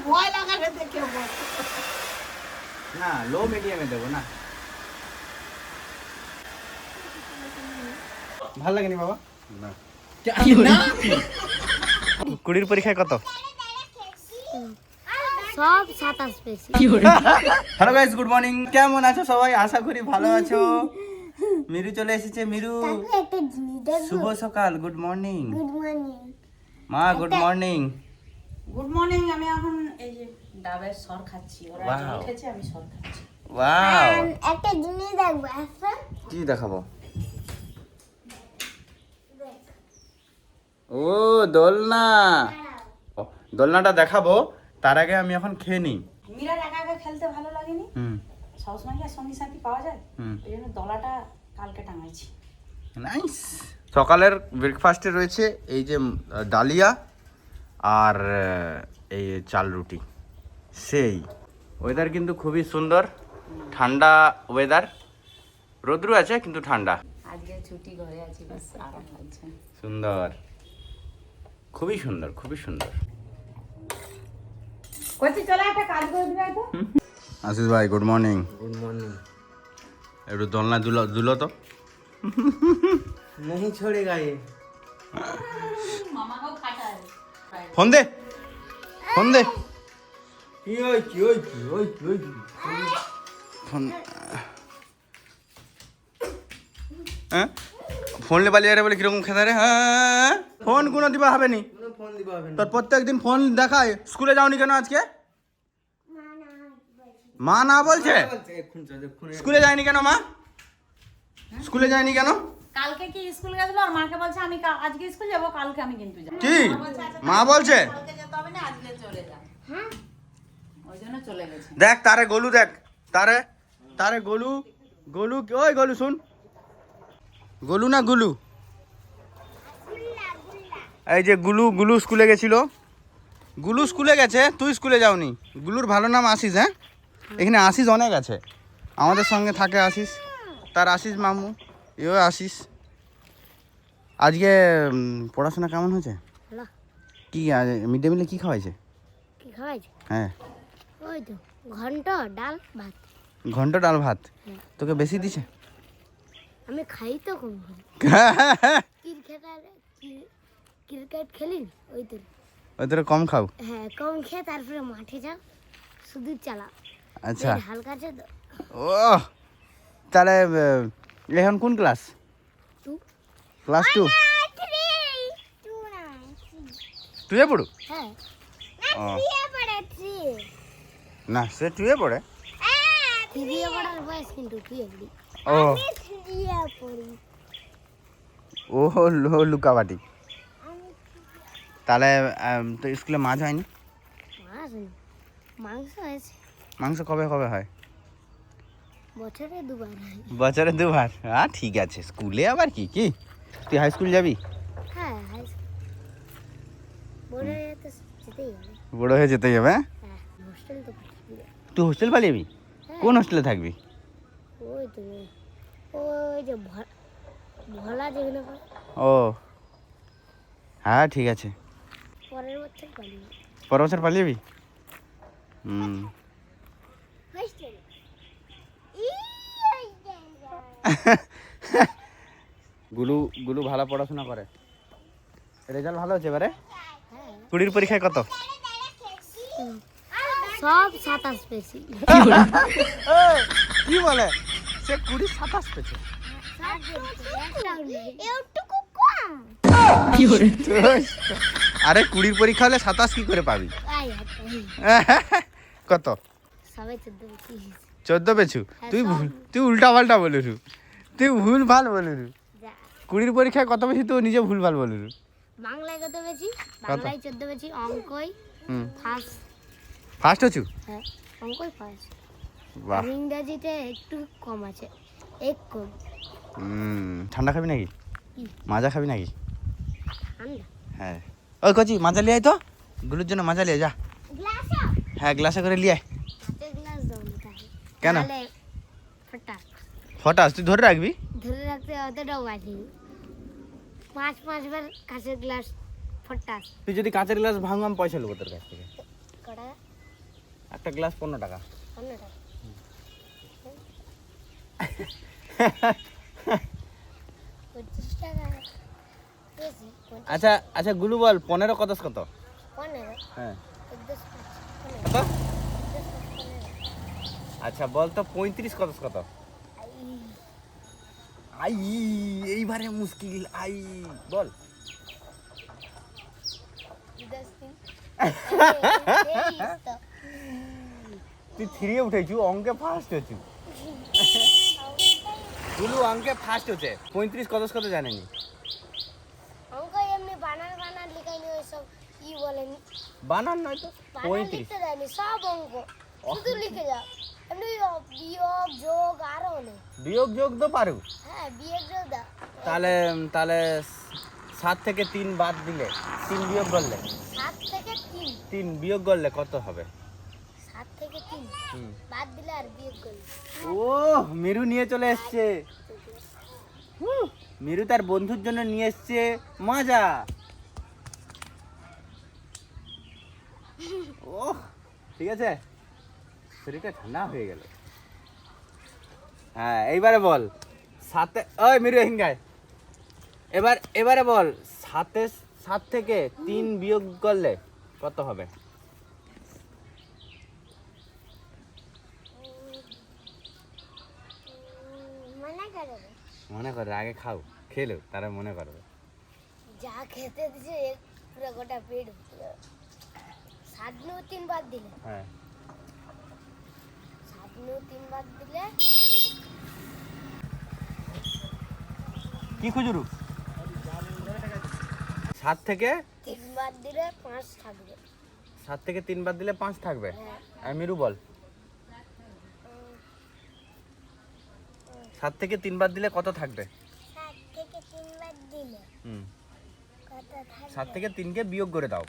ভয় লাগালে দেখে বল না লো মিডিয়ামে দেবো না। ভাল লাগেনি বাবা? না। কুড়ির পরীক্ষায় কত? সব 27 পেয়েছি। Hello guys, good morning. কেমন আছো সবাই? আশা করি ভালো আছো। মিরু চলে এসেছে। মিরু, একটা জিনিস দেখো। শুভ সকাল। Good morning good morning. মা। Good morning. Good morning. আমি এখন এই যে ডাবের সর খাচ্ছি। ওরা Wow. উঠেছে, আমি সর খাচ্ছি। ওয়াও, একটা জিনিস দেখবো আচ্ছা। কি দেখাবো? ও দোলনা। দোলনাটা দেখাবো, তার আগে আমি এখন খেয়ে নিই। মীরার একা একা খেলতে ভালো লাগেনি, হুম সবসময় কি আর সঙ্গী সাথী পাওয়া যায়? হুম, ওই জন্য দলাটা কালকে টাঙাইছি। নাইস। সকালের ব্রেকফাস্টে রয়েছে এই যে ডালিয়া আর এই চাল রুটি। সেই ওয়েদার কিন্তু খুবই সুন্দর, ঠান্ডা ওয়েদার। রোদ্রু আছে কিন্তু ঠান্ডা। আজকে ছুটি, ঘরে আছি, বাস আরাম লাগছে। সুন্দর, খুবই সুন্দর, খুবই সুন্দর। কইছি চলে একটা কাজ করে দিবে তো। আশিস ভাই, গুড মর্নিং। Good morning. একটু দোলনা দুলো তো। नहीं छोड़ेगा ये। মামাকেও খাটায়। ফোন দে, ফোন দে। ফোন হ্যাঁ, ফোন লে পালিয়ে বলে কিরকম খেতে রে? হ্যাঁ, ফোন কোনো দিবা হবে নি। फोन दिबा হবে না। তোর প্রত্যেকদিন ফোন দেখায়। স্কুলে যাওনি কেন আজকে? মা না বলছে? এখন স্কুলে যায়নি কেন মা? স্কুলে যায়নি কেন? কালকে কি স্কুল গেছিল আর মাকে বলছে আমি আজকে স্কুল যাব, কালকে আমি কিন্তু যাব। কি মা বলছে? কালকে যেতে হবে না, আজকে চলে যা। হ্যাঁ ওই জন্য চলে গেছে। দেখ তারে গোলু, দেখ তারে, তারে গোলু। গোলু ওই গোলু শুন, গোলু না গুলু? এই যে গুলু, গুলু স্কুলে গেছিল। গুলু স্কুলে গেছে, তুই স্কুলে যাওনি। গুলুর ভালো নাম আশিস। হ্যাঁ, এখানে আশিস অনেক আছে, আমাদের সঙ্গে থাকে আশিস। তার আশিস মামু, এও আশিস। আজকে পড়াশোনা কেমন হয়েছে? ভালো। কি মিড ডে মিলে কি খাওয়াইছে? কি খাওয়াইছে? হ্যাঁ, ওই তো ঘন্ট ডাল ভাত। ঘন্ট ডাল ভাত। হ্যাঁ। তোকে বেশি দিছে? আমি খাই তো কম কম। ক্রিকেট খেলি ওই তো। ওই তোরা কম খাও? হ্যাঁ, কম খেয়ে তারপরে মাঠে যাও, শুধু চালাও। আচ্ছা। পেট হালকা আছে তো। ও তাহলে এখন কোন ক্লাস? টু। ক্লাস 2? টুয়ে পড়ু? হ্যাঁ। ও পড়েছি। না, সে টুয়ে পড়ে। থ্রিয়ে পড়ার বয়স কিন্তু টুয়ে পড়ি। ও থ্রিয়ে পড়ি। ও লুকাবাটি। তাহলে তো স্কুলে মাছ হয়নি? মাছ নেই, মাংস হয়েছে। মাংস কবে কবে হয়? বছরে দুবার হয়। বছরে দুবার? হ্যাঁ ঠিক আছে। স্কুলে আবার কি কি তুই হাই স্কুল যাবি? হ্যাঁ, হাই স্কুল। বড় হয়ে তো যেতেই হবে। বড় হয়ে যেতেই হবে। হ্যাঁ, হোস্টেল তো পাঠিয়ে। তুই হোস্টেল পালিয়ে যাবি? কোন হোস্টেলে থাকবি? ওই তো ওই যে ভোলা যেগুলো করে। ও হ্যাঁ ঠিক আছে। পরের বছর পালিয়ে। পরের বছর পালিয়ে যাবি? হুম। হোস্টেল। গুলু, গুলু ভালো পড়াশোনা করে, রেজাল্ট ভালো হচ্ছে এবারে। হ্যাঁ, 20 পরীক্ষায় কত? সব 27 পেয়েছি। কি বলে? সে 20 27 পেয়েছে। এটুকু কম। আরে 20 পরীক্ষা হলে 27 কি করে পাবি? কত? সবাই 14 পেয়েছি। 14 পেয়েছু? তুই উল্টা পাল্টা বললু, তুই ভুল ভাল বললু। যা, 20 পরীক্ষায় কত পেয়েছি তুই নিজে ভুল ভাল বললু। বাংলায় কত পেয়েছি? বাংলায় 14 পেয়েছি। অঙ্কই হুম, ফার্স্ট। ফার্স্ট হচ্ছু? হ্যাঁ, অঙ্কই ফার্স্ট। বাহ। আর ইংরেজিতে একটু কম আছে, এক কম। ঠান্ডা খাবি নাকি? কি? মাজা খাবি নাকি? ঠান্ডা হ্যাঁ। ওই কচি মাজা লিয়ে আয় তো, গুলুর জন্য মাজা লিয়ে যা। গ্লাস। হ্যাঁ, গ্লাসে করে লিয়ে আয়। হাতে গ্লাস দাও না তাহলে। কেন? তাহলে ফটা। ফটাস তুই ধরে রাখবি? ধরে রাখতে অতটাও বাকি। 5 বার কাঁচের গ্লাস ফটাস। তুই যদি কাঁচের গ্লাস ভাঙো আমি পয়সা নেবো তোর কাছ থেকে। কটা? একটা গ্লাস 15 টাকা। 15 টাকা। পঁচিশ টাকা বেশি। আচ্ছা আচ্ছা গুলু বল 15 কত কত? 15। হ্যাঁ এক দশ পাঁচ, 15। কত? দশ পাঁচ, 15। আচ্ছা বল তো 35 কত কত? আই এইবারে মুশকিল আই বল। দশ তিন। তেইশ তো। তুই 3 উঠেছু অঙ্কে ফার্স্ট হয়েছু। গুলু অঙ্কে ফার্স্ট হচ্ছে 35 কত কত জানেনি। অঙ্ক এমনি বানান লিখাইনি ওইসব কি বলেনি। বানান নয় তো বানান 35। লিখতে দেয়নি সব অঙ্ক শুধু লিখে যাও। এমনি বিয়োগ যোগ আরো অনেক। বিয়োগ যোগ তো পারু। হ্যাঁ বিয়োগ যোগ দা। তাহলে তাহলে 7 থেকে 3 বাদ দিলে 3 বিয়োগ করলে 7 থেকে 3। 3 বিয়োগ করলে কত হবে? 7 থেকে 3 হুম। বাদ দিলে আর বিয়োগ করলে। ও মিরু নিয়ে চলে এসছে। মিরু তার বন্ধুর জন্য নিয়ে এসছে মজা। ও ঠিক আছে শরীরটা ঠান্ডা হয়ে গেল। হ্যাঁ এইবারে বল 7 ওই মিরু হিঙ্গায় এবারে বল 7 থেকে 3 বিয়োগ করলে কত হবে? মনে করবে মনে করে আগে খাও খেলো তারা মনে করবে। যা খেতে দিছে এক পুরো গোটা পেট ভরে। 7 নু 3 বাদ দিলে হ্যাঁ 7 নু 3 বাদ দিলে কি খুজুরু 7 থেকে 3 বাদ দিলে 5 থাকবে। 7 থেকে 3 বাদ দিলে 5 থাকবে। হ্যাঁ আর মিরু বল 7 থেকে 3 বাদ দিলে কত থাকবে? 7 থেকে 3 বাদ দিলে হুম কত থাকবে? 7 থেকে 3 কে বিয়োগ করে দাও।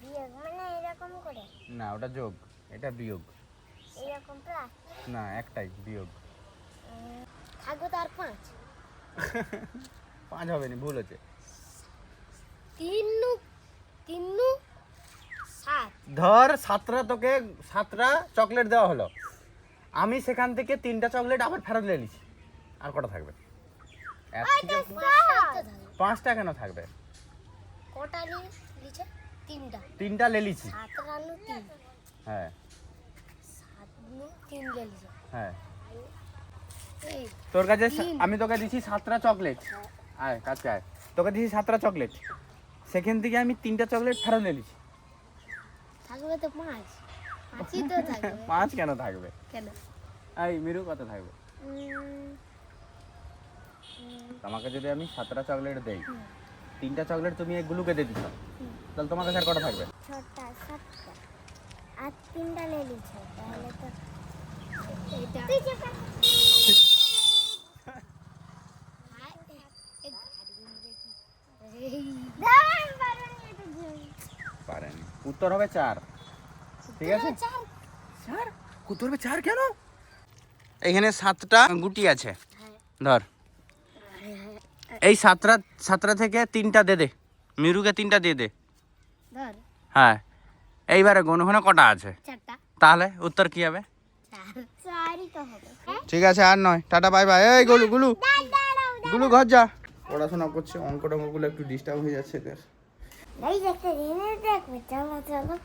বিয়োগ মানে এরকম করে না ওটা যোগ এটা বিয়োগ। এরকম প্লাস না একটাই বিয়োগ। থাকবে তো আর 5। 5 হবে না ভুল হচ্ছে। 3 নু 7 ধর 7টা তোকে 7টা চকলেট দেওয়া হলো আমি সেখান থেকে 3টা চকলেট আবার ফেরত নিয়ে নিছি আর কটা থাকবে? এক থেকে 5টা কেন থাকবে? কটা লিছে? 3টা। 3টা লে লিছি। 7 নু 3 হ্যাঁ 7 নু 3 ले लीजिए। হ্যাঁ এই তোর কাছে তিন। আমি তোকে দিছি 7টা চকলেট। আয় কাছে আয় তোকে দিছি 7টা চকলেট সেখান থেকে আমি 3টা চকলেট ফেরত নিয়ে নিছি। থাকবে তো 5। 5ই তো থাকবে। 5 কেন থাকবে? কেন? এই মিরু কত থাকবে? তোমাকে যদি আমি 7টা চকলেট দেই 3টা চকলেট তুমি এগুলোকে দিয়ে দিছো তাহলে তোমার কাছে আর কটা থাকবে? 6টা 7টা আর 3টা ले लीजिए তাহলে তো এটা তুই যে পারেনি উত্তর হবে 4। ঠিক আছে 4 উত্তর হবে 4 কেন? এখানে 7টা গুটি আছে ধর এই 7টা থেকে 3টা দে দে মিরুকে 3টা দিয়ে দে। ধর হ্যাঁ এইবারে গণনা কটা আছে 4টা তাহলে উত্তর কি হবে? 4ই তো হবে। ঠিক আছে আর নয় টাটা বাই বাই। এই গুলু ঘর যা পড়াশোনা করছে অঙ্কটা গুলো একটু ডিস্টার্ব হয়ে যাচ্ছে এদের। এই দেখতে দিনে দেখবে চলো চলো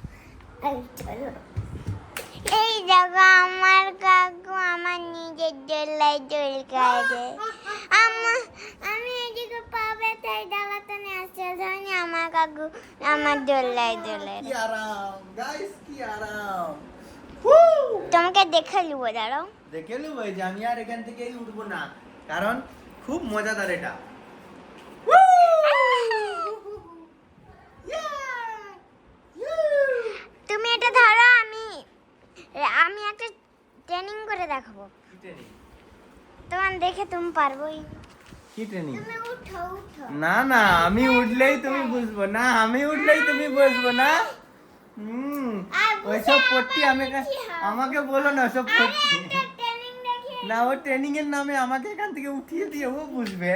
এই চলো এই দেখো আমার কাকু আমার নিজের দোলায় দোল খাইছে আমি এদিকে পাবে তাই ডালাতে নিয়ে আসছে জানি আমার কাকু আমার দোলায় দোলে কি আরাম গাইস কি আরাম। তোমাকে দেখে লিবো দাঁড়াও দেখে নেব যে আমি আর এখান থেকে উঠবো না কারণ খুব মজাদার এটা। তুমি এটা ধরো আমি একটা ট্রেনিং করে দেখাবো তোমার দেখে তুমি পারবোই। কি ট্রেনিং? তুমি উঠো উঠো না না আমি উঠলেই তুমি বুঝবো না আমি উঠলেই তুমি বুঝবো না। ওইসব পড়তি আমাকে বলো না ওসব পড়তি ট্রেনিং দেখিয়ে না ও ট্রেনিং এর নামে আমাকে এখান থেকে উঠিয়ে দিয়ে ও বুঝবে।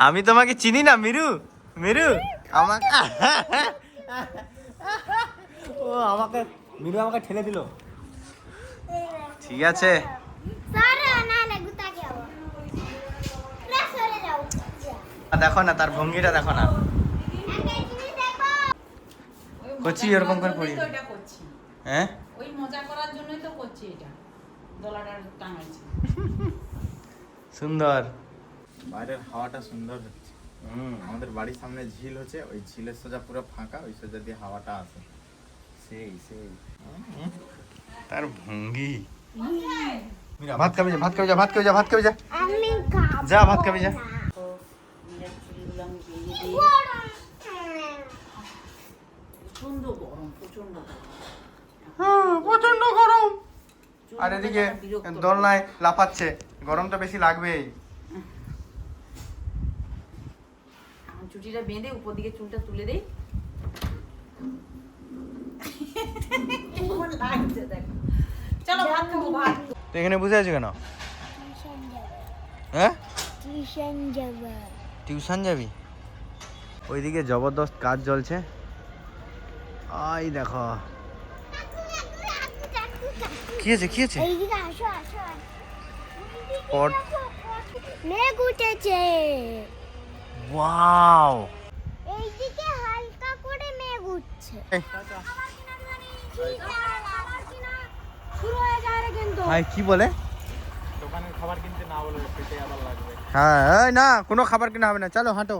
আমি তোমাকে চিনি না মিরু মিরু আমাকে ও আমাকে মিনু আমাকে ঠেলে দিল। ঠিক আছে সরে না গুতা কে আবার না সরে যাও দেখো না তার ভঙ্গিটা দেখো না একটা জিনিস দেখো ওই করছি মজা এরকম করার করে জন্যই পড়ি। তো এটা করছি। হ্যাঁ ওই মজা করার জন্যই তো করছি এটা, দলাটা টাঙাইছি। সুন্দর। বাইরের হাওয়াটা সুন্দর হচ্ছে। আমাদের বাড়ির সামনে ঝিল হচ্ছে, ওই ঝিলের সোজা পুরো ফাঁকা, ওই সোজা দিয়ে হাওয়াটা আসে। সেই সেই তার ভঙ্গি। ভাত খাবি যা, ভাত খাবি যা, ভাত খাবি যা, ভাত খাবি যা, আমি খাবো যা ভাত খাবি যা। তো নিজের চুলগুলো আমি বেরিয়ে দিই। প্রচন্ড গরম, প্রচন্ড গরম। প্রচন্ড গরম। আর চুলগুলো এদিকে যেন বিরক্ত দোলনায় লাফাচ্ছে, গরম তো বেশি লাগবেই। এখন চুটিটা বেঁধে উপর দিকে চুলটা তুলে দেই। কেমন লাগছে দেখো। চলো ভাত খাবো, ভাত। তো এখানে বসে আছো কেন? টিউশন যাব হ্যাঁ টিউশন যাব টিউশন যাবি? ওইদিকে জবরদস্ত কাজ চলছে। আই দেখো কি আছে, কি আছে? এইদিকে আসো আসো পট মেঘ উঠেছে ওয়াও। এইদিকে হালকা করে মেঘ উঠছে শুরু হয়ে যায় রে কিন্তু ভাই কি বলে? দোকানের খাবার কিনতে না বলে পেটে আবার লাগবে। হ্যাঁ এই না, কোনো খাবার কিনা হবে না, চলো হাঁটো,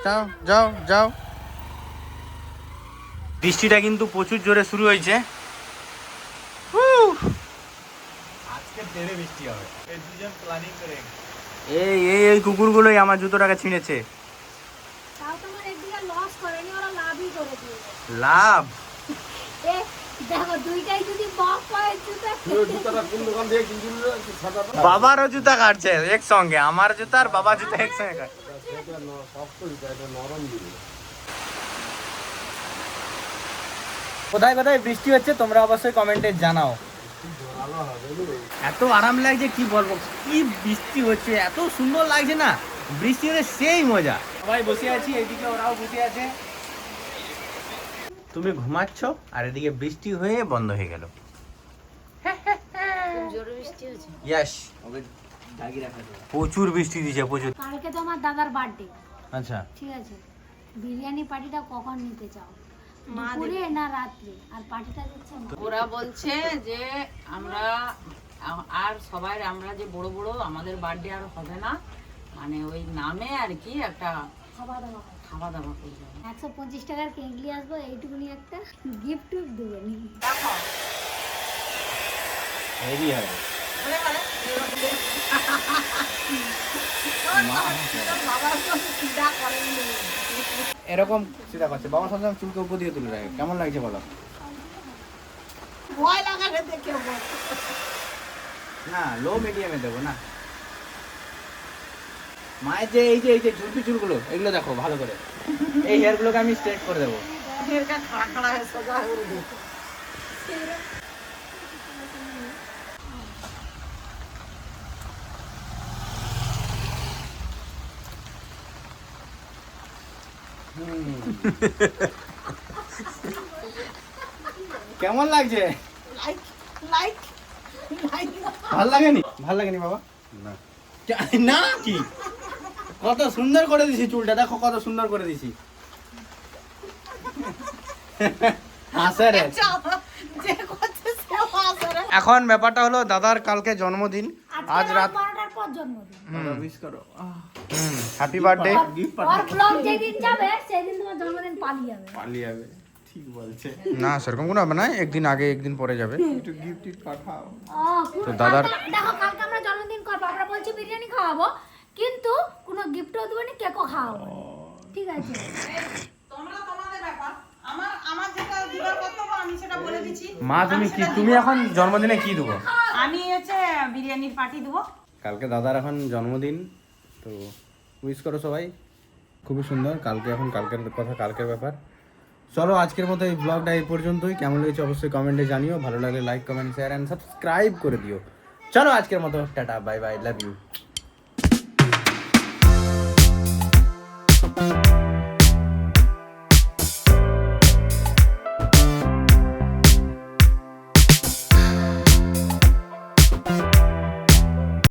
যাও যাও যাও। বৃষ্টিটা কিন্তু প্রচুর জোরে শুরু হয়েছে। আজকে তেড়ে বৃষ্টি হবে, এই দুজন প্ল্যানিং করে। এই এই এই কুকুরগুলোই আমার জুতোটাকে ছিঁড়েছে। তাও তোমার একদিকে লস করেনি, ওরা লাভই করে দিল লাভ? এ দেখো দুইটাই যদি বক পায় জুতা বাবারও জুতা কাটছে একসঙ্গে, আমার জুতা আর বাবার জুতা একসঙ্গে কাটছে। কোথায় কোথায় বৃষ্টি হচ্ছে তোমরা অবশ্যই কমেন্টে জানাও। এত আরাম লাগছে কি বলবো, কি বৃষ্টি হচ্ছে, এত সুন্দর লাগছে না, বৃষ্টি হলে সেই মজা। সবাই বসে আছি, এইদিকে ওরাও বসে আছে। তুমি ঘুমাচ্ছ আর এদিকে বৃষ্টি হয়ে বন্ধ হয়ে গেল। খুব জোরে বৃষ্টি হচ্ছে। ইয়েস, প্রচুর বৃষ্টি দিচ্ছে, প্রচুর। কালকে তো আমার দাদার বার্থডে, আচ্ছা ঠিক আছে, বিরিয়ানি পার্টিটা কখন নিতে চাও, মা দুপুরে না রাত্রে? আর পার্টিটা দিচ্ছে মা। ওরা বলছে যে আমরা আর সবাই, আমরা যে বড় বড়, আমাদের বার্থডে আর হবে না, মানে ওই নামে আর কি একটা খাওয়া দাওয়া হবে। খাওয়া দাওয়া করবে। 125 টাকার কেক নিয়ে আসবো, এইটুকুনি একটা গিফট দেবো নি। দেখো হেভি হবে। এরকম সিধা করছে, বাবা সবসময় চুলকে উপর দিয়ে তুলে রাখে, কেমন লাগছে বলো? ভয় লাগালে দেখে বল। না লো মিডিয়ামে দেবো না। মায়ের যে এই যে ঝুলপি চুলগুলো, এগুলো দেখো ভালো করে, এই হেয়ারগুলোকে আমি স্ট্রেট করে দেবো। খাড়া খাড়া হয়ে সোজা হয়ে উঠবে। কেমন লাগছে? Like like like. ভাল লাগেনি? ভাল লাগেনি বাবা? না না কি, কত সুন্দর করে দিছি চুলটা, দেখো কত সুন্দর করে দিছি। হাসে রে। যে করছে সে আসরে। এখন ব্যাপারটা হলো দাদার কালকে জন্মদিন, আজ রাত 12টার পর জন্মদিন। উইশ করো। Happy birthday. ওর ব্লগ যেদিন যাবে সেদিন তোমার জন্মদিন পালিয়ে যাবে। পালিয়ে যাবে, ঠিক বলছে। না সেরকম কোনো হবে না, একদিন আগে একদিন পরে যাবে। একটু গিফট পাঠাও। ও, তো দাদার- দেখো কালকে আমরা জন্মদিন করবো, আমরা বলছি বিরিয়ানি খাওয়াবো, কিন্তু কোনো গিফটও দেবো না, কেকও খাওয়াবো না। ঠিক আছে? তোমরা তোমাদের ব্যাপার, আমার আমার যেটা দিবার কর্তব্য আমি সেটা বলে দিচ্ছি। মা তুমি কি, তুমি এখন জন্মদিনে কি দেবো? আমি হচ্ছে বিরিয়ানির পার্টি দেবো। কালকে দাদার এখন জন্মদিন, তো উইশ করো সবাই। খুবই সুন্দর, কালকে এখন কালকের কথা, কালকের ব্যাপার। চলো আজকের মতো এই ব্লগটা এই পর্যন্তই। কেমন লেগেছে অবশ্যই কমেন্টে জানিও, ভালো লাগলে like comment share and subscribe করে দিও। চলো আজকের মতো tata, bye bye, love you.